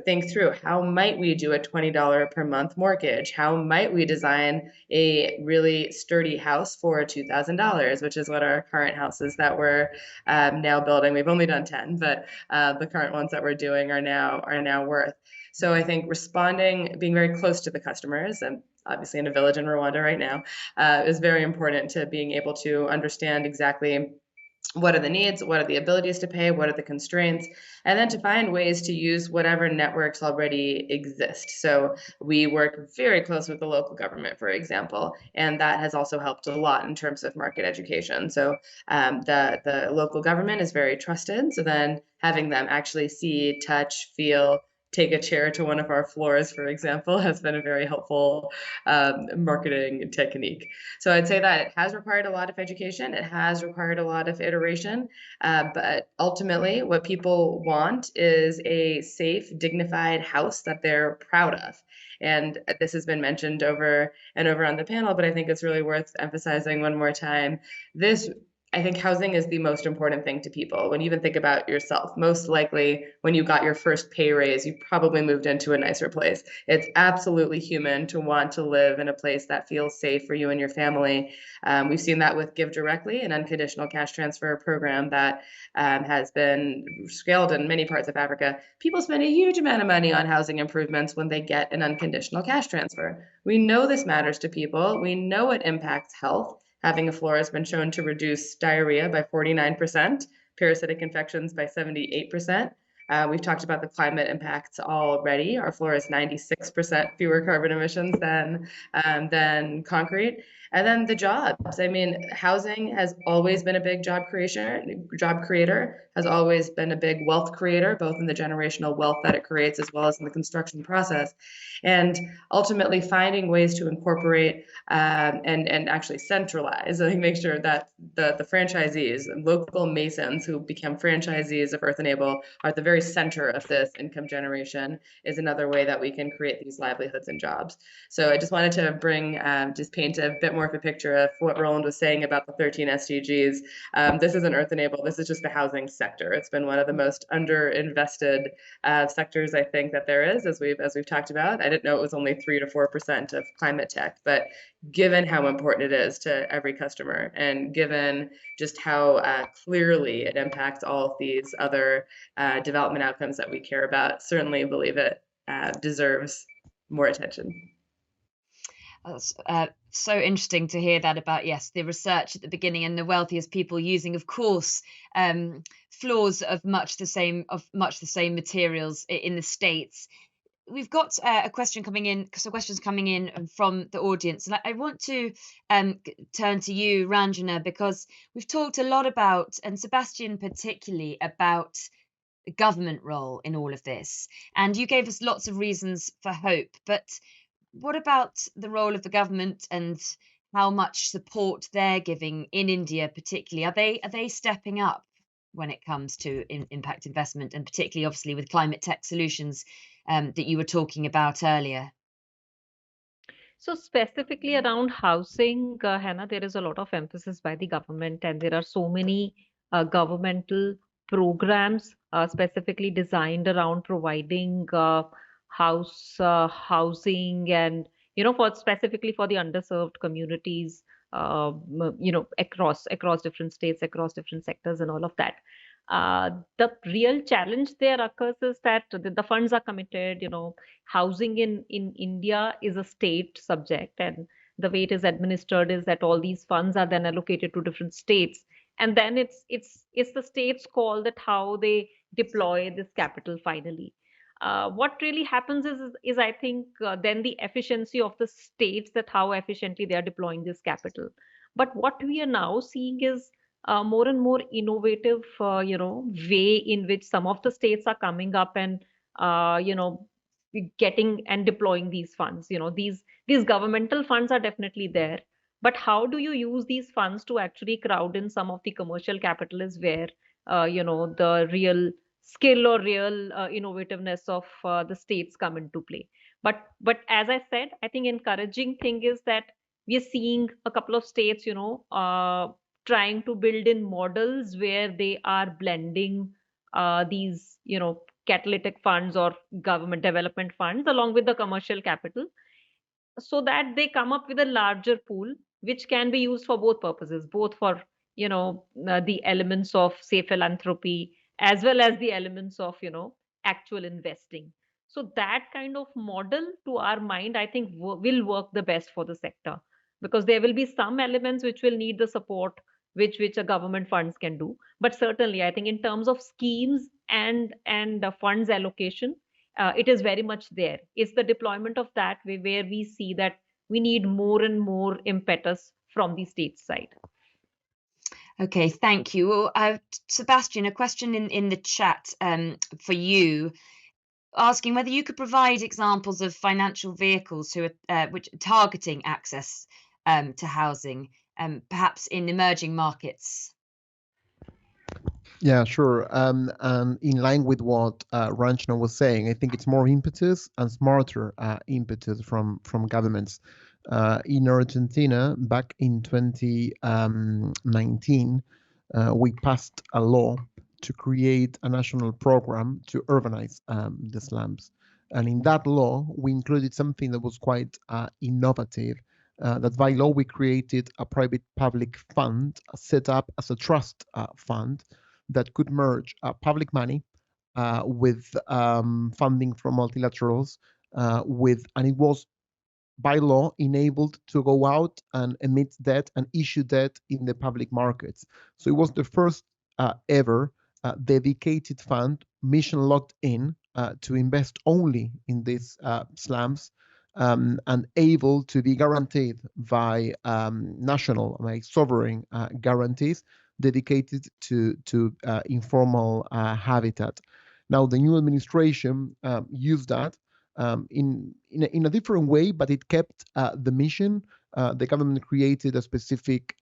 think through, how might we do a $20 per month mortgage? How might we design a really sturdy house for $2,000, which is what our current houses that we're now building. We've only done 10, but the current ones that we're doing are now worth. So I think responding, being very close to the customers, and obviously in a village in Rwanda right now, is very important to being able to understand exactly what are the needs, what are the abilities to pay, what are the constraints, and then to find ways to use whatever networks already exist. So we work very close with the local government, for example, and that has also helped a lot in terms of market education. So the local government is very trusted. So then having them actually see, touch, feel, take a chair to one of our floors, for example, has been a very helpful marketing technique. So I'd say that it has required a lot of education. It has required a lot of iteration. But ultimately, what people want is a safe, dignified house that they're proud of. And this has been mentioned over and over on the panel, but I think it's really worth emphasizing one more time. I think housing is the most important thing to people. When you even think about yourself, most likely when you got your first pay raise, you probably moved into a nicer place. It's absolutely human to want to live in a place that feels safe for you and your family. We've seen that with Give Directly, an unconditional cash transfer program that has been scaled in many parts of Africa. People spend a huge amount of money on housing improvements when they get an unconditional cash transfer. We know this matters to people. We know it impacts health. Having a floor has been shown to reduce diarrhea by 49%, parasitic infections by 78%. We've talked about the climate impacts already. Our floor has 96% fewer carbon emissions than concrete. And then the jobs. I mean, housing has always been a big job creator, has always been a big wealth creator, both in the generational wealth that it creates as well as in the construction process. And ultimately finding ways to incorporate and actually centralize, I think, make sure that the franchisees and local masons who become franchisees of Earth Enable are at the very center of this income generation is another way that we can create these livelihoods and jobs. So I just wanted to just paint a bit more of a picture of what Roland was saying about the 13 SDGs. This isn't Earth Enable, this is just the housing sector. It's been one of the most underinvested sectors, I think, that there is, as we've talked about. I didn't know it was only 3 to 4% of climate tech, but given how important it is to every customer, and given just how clearly it impacts all of these other development outcomes that we care about, certainly believe it deserves more attention. That's so interesting to hear that about, yes, the research at the beginning and the wealthiest people using, of course, floors of much the same materials in the States. We've got some questions coming in from the audience, and I want to turn to you, Ranjana, because we've talked a lot about, and Sebastian particularly, about the government role in all of this, and you gave us lots of reasons for hope. But what about the role of the government and how much support they're giving in India, particularly? Are they stepping up when it comes to impact investment, and particularly, obviously, with climate tech solutions that you were talking about earlier? So specifically around housing, Hannah, there is a lot of emphasis by the government, and there are so many governmental programs specifically designed around providing housing, and specifically for the underserved communities, across different states, across different sectors, and all of that. The real challenge there occurs is that the funds are committed. Housing in India is a state subject, and the way it is administered is that all these funds are then allocated to different states, and then it's the state's call that how they deploy this capital finally. What really happens is I think then the efficiency of the states, that how efficiently they are deploying this capital. But what we are now seeing is more and more innovative, way in which some of the states are coming up and, getting and deploying these funds. These governmental funds are definitely there, but how do you use these funds to actually crowd in some of the commercial capital is where, the real skill or real innovativeness of the states come into play. But as I said, I think encouraging thing is that we are seeing a couple of states, trying to build in models where they are blending these, catalytic funds or government development funds along with the commercial capital, so that they come up with a larger pool which can be used for both purposes, both for, the elements of, say, philanthropy, as well as the elements of, actual investing. So that kind of model, to our mind, I think will work the best for the sector, because there will be some elements which will need the support which a government funds can do. But certainly, I think in terms of schemes and funds allocation, it is very much there. It's the deployment of that way where we see that we need more and more impetus from the state side. Okay, thank you. Well, Sebastian, a question in the chat for you, asking whether you could provide examples of financial vehicles which are targeting access to housing, perhaps in emerging markets. Yeah, sure. And in line with what Ranjana was saying, I think it's more impetus and smarter impetus from governments. In Argentina, back in 2019, we passed a law to create a national program to urbanize the slums. And in that law, we included something that was quite innovative. That by law, we created a private-public fund set up as a trust fund that could merge public money with funding from multilaterals, and it was by law enabled to go out and emit debt and issue debt in the public markets. So it was the first ever dedicated fund, mission locked in, to invest only in these slums, and able to be guaranteed by national, sovereign guarantees dedicated to informal habitat. Now, the new administration used that in a different way, but it kept the mission. The government created a specific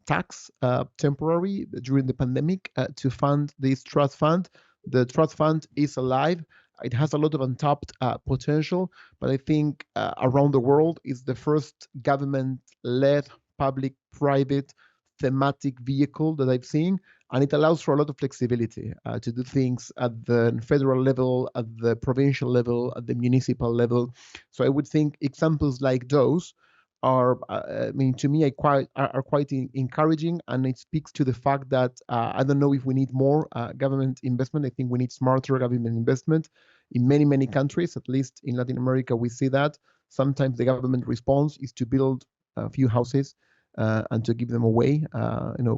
tax temporary during the pandemic to fund this trust fund. The trust fund is alive. It has a lot of untapped potential, but I think around the world is the first government-led public-private thematic vehicle that I've seen, and it allows for a lot of flexibility to do things at the federal level, at the provincial level, at the municipal level. So I would think examples like those are, to me, are quite encouraging, and it speaks to the fact that I don't know if we need more government investment. I think we need smarter government investment in many countries. At least in Latin America, we see that sometimes the government response is to build a few houses and to give them away,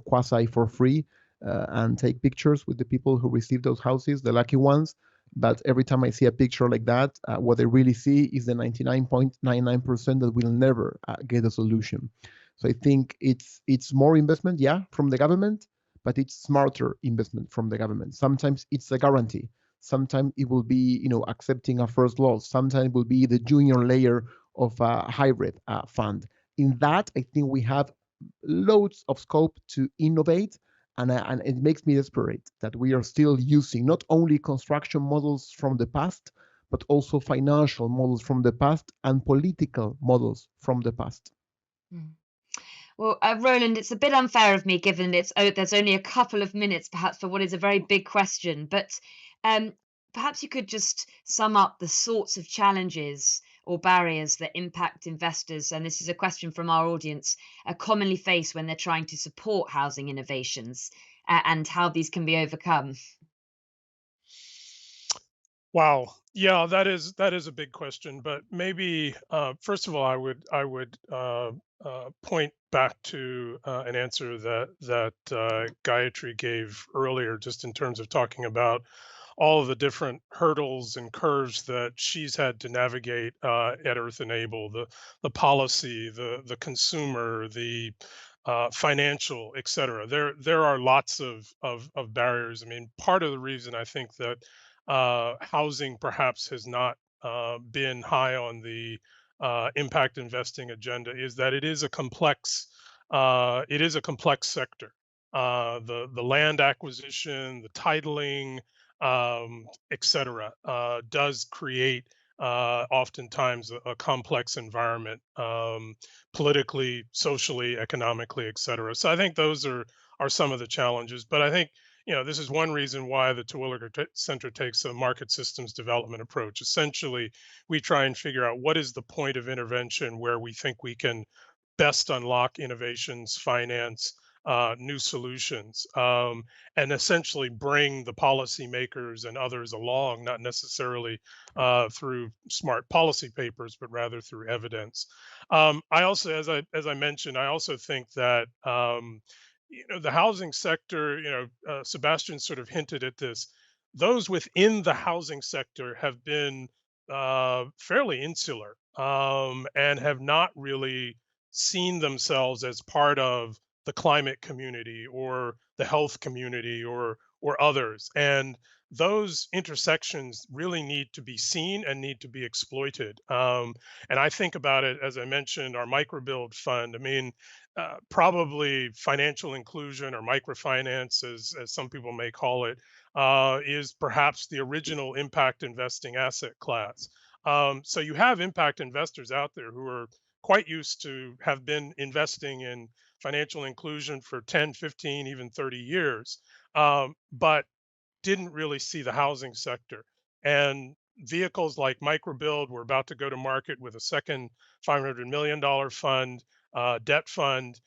quasi for free, and take pictures with the people who receive those houses, the lucky ones. But every time I see a picture like that, what I really see is the 99.99% that will never get a solution. So I think it's more investment, from the government, but it's smarter investment from the government. Sometimes it's a guarantee. Sometimes it will be, accepting a first loss. Sometimes it will be the junior layer of a hybrid fund. In that, I think we have loads of scope to innovate, and it makes me desperate that we are still using not only construction models from the past, but also financial models from the past and political models from the past. Well, Roland, it's a bit unfair of me, given there's only a couple of minutes, perhaps, for what is a very big question, but perhaps you could just sum up the sorts of challenges or barriers that impact investors, and this is a question from our audience, commonly face when they're trying to support housing innovations, and how these can be overcome. Wow. Yeah, that is a big question, but maybe first of all, I would point back to an answer that Gayatri gave earlier, just in terms of talking about all of the different hurdles and curves that she's had to navigate at Earth Enable, the policy, the consumer, the financial, et cetera. There are lots of barriers. I mean, part of the reason I think that housing perhaps has not been high on the impact investing agenda is that it is a complex sector. The land acquisition, the titling, et cetera, does create oftentimes a complex environment, politically, socially, economically, et cetera. So I think those are some of the challenges. But I think this is one reason why the Terwilliger Center takes a market systems development approach. Essentially, we try and figure out what is the point of intervention where we think we can best unlock innovations, finance, new solutions, and essentially bring the policymakers and others along, not necessarily through smart policy papers, but rather through evidence. I also, as I mentioned, I also think that the housing sector, Sebastian sort of hinted at this. Those within the housing sector have been fairly insular, and have not really seen themselves as part of the climate community or the health community or others. And those intersections really need to be seen and need to be exploited. And I think about it, as I mentioned, our microbuild fund. I mean, probably financial inclusion or microfinance, as some people may call it, is perhaps the original impact investing asset class. So you have impact investors out there who are quite used to have been investing in financial inclusion for 10, 15, even 30 years, but didn't really see the housing sector. And vehicles like microbuild, we're about to go to market with a second $500 million fund, debt fund,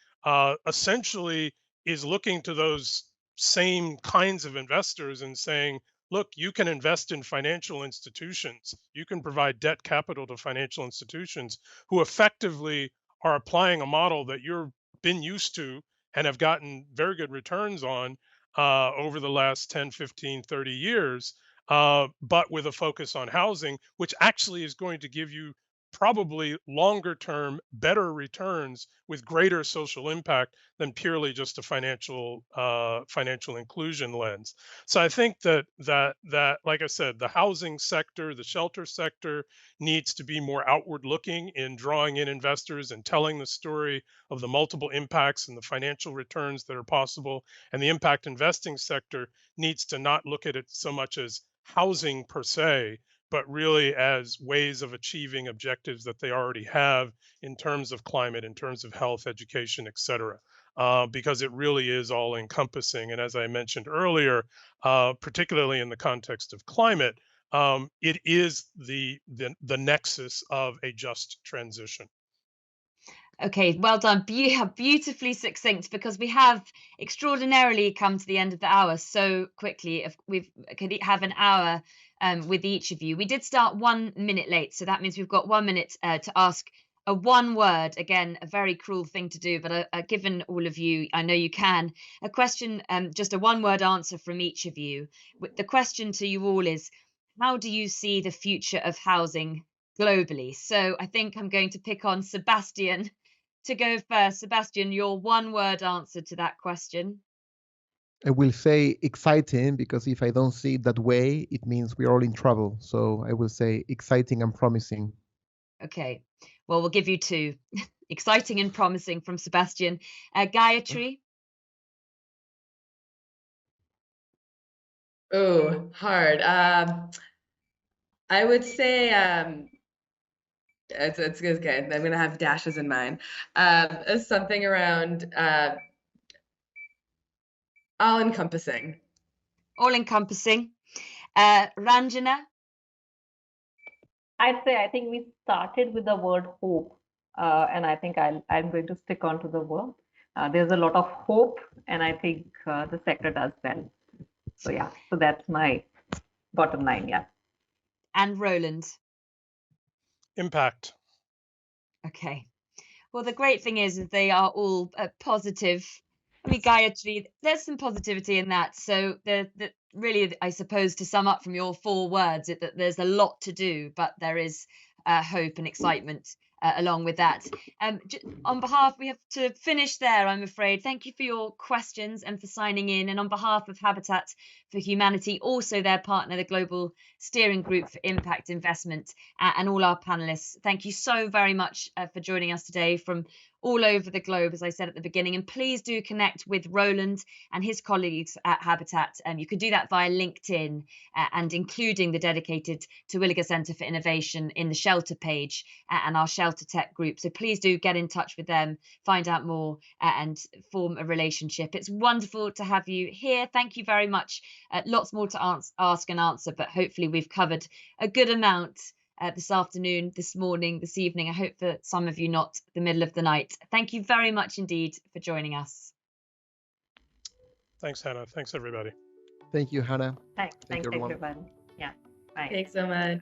essentially is looking to those same kinds of investors and saying, look, you can invest in financial institutions. You can provide debt capital to financial institutions who effectively are applying a model that you've been used to and have gotten very good returns on over the last 10, 15, 30 years, but with a focus on housing, which actually is going to give you probably longer term, better returns with greater social impact than purely just a financial inclusion lens. So I think that like I said, the housing sector, the shelter sector needs to be more outward looking in drawing in investors and telling the story of the multiple impacts and the financial returns that are possible. And the impact investing sector needs to not look at it so much as housing per se, but really as ways of achieving objectives that they already have in terms of climate, in terms of health, education, et cetera, because it really is all encompassing. And as I mentioned earlier, particularly in the context of climate, it is the nexus of a just transition. Okay, well done. Beautifully succinct, because we have extraordinarily come to the end of the hour so quickly. If we could have an hour with each of you. We did start 1 minute late, so that means we've got 1 minute to ask a one word. Again, a very cruel thing to do, but given all of you, I know you can. A question, just a one word answer from each of you. The question to you all is, how do you see the future of housing globally? So I think I'm going to pick on Sebastian to go first. Sebastian, your one word answer to that question. I will say exciting, because if I don't see it that way, it means we're all in trouble. So I will say exciting and promising. Okay, well, we'll give you two. Exciting and promising from Sebastian. Gayatri? Oh, hard. I would say it's good. I'm gonna have dashes in mine. Something around all-encompassing. All-encompassing. Ranjana? I think we started with the word hope, and I think I'm going to stick on to the word. There's a lot of hope, and I think the sector does well. So yeah, so that's my bottom line. Yeah. And Roland? Impact. Okay. Well, the great thing is they are all positive. I mean, Gayatri, there's some positivity in that. So really, I suppose, to sum up from your 4 words, that there's a lot to do, but there is hope and excitement along with that. On behalf, we have to finish there, I'm afraid. Thank you for your questions and for signing in. And on behalf of Habitat for Humanity, also their partner, the Global Steering Group for Impact Investment, and all our panelists, thank you so very much for joining us today from all over the globe, as I said at the beginning. And please do connect with Roland and his colleagues at Habitat. You can do that via LinkedIn, and including the dedicated Terwilliger Centre for Innovation in the Shelter page, and our sheltertech group. So please do get in touch with them, find out more, and form a relationship. It's wonderful to have you here. Thank you very much. Lots more to ask and answer, but hopefully we've covered a good amount this afternoon, this morning, this evening. I hope for some of you not the middle of the night. Thank you very much indeed for joining us. Thanks, Hannah. Thanks, everybody. Thank you, Hannah. Thanks Thank you, everyone. everyone. Yeah, bye. Thanks so much.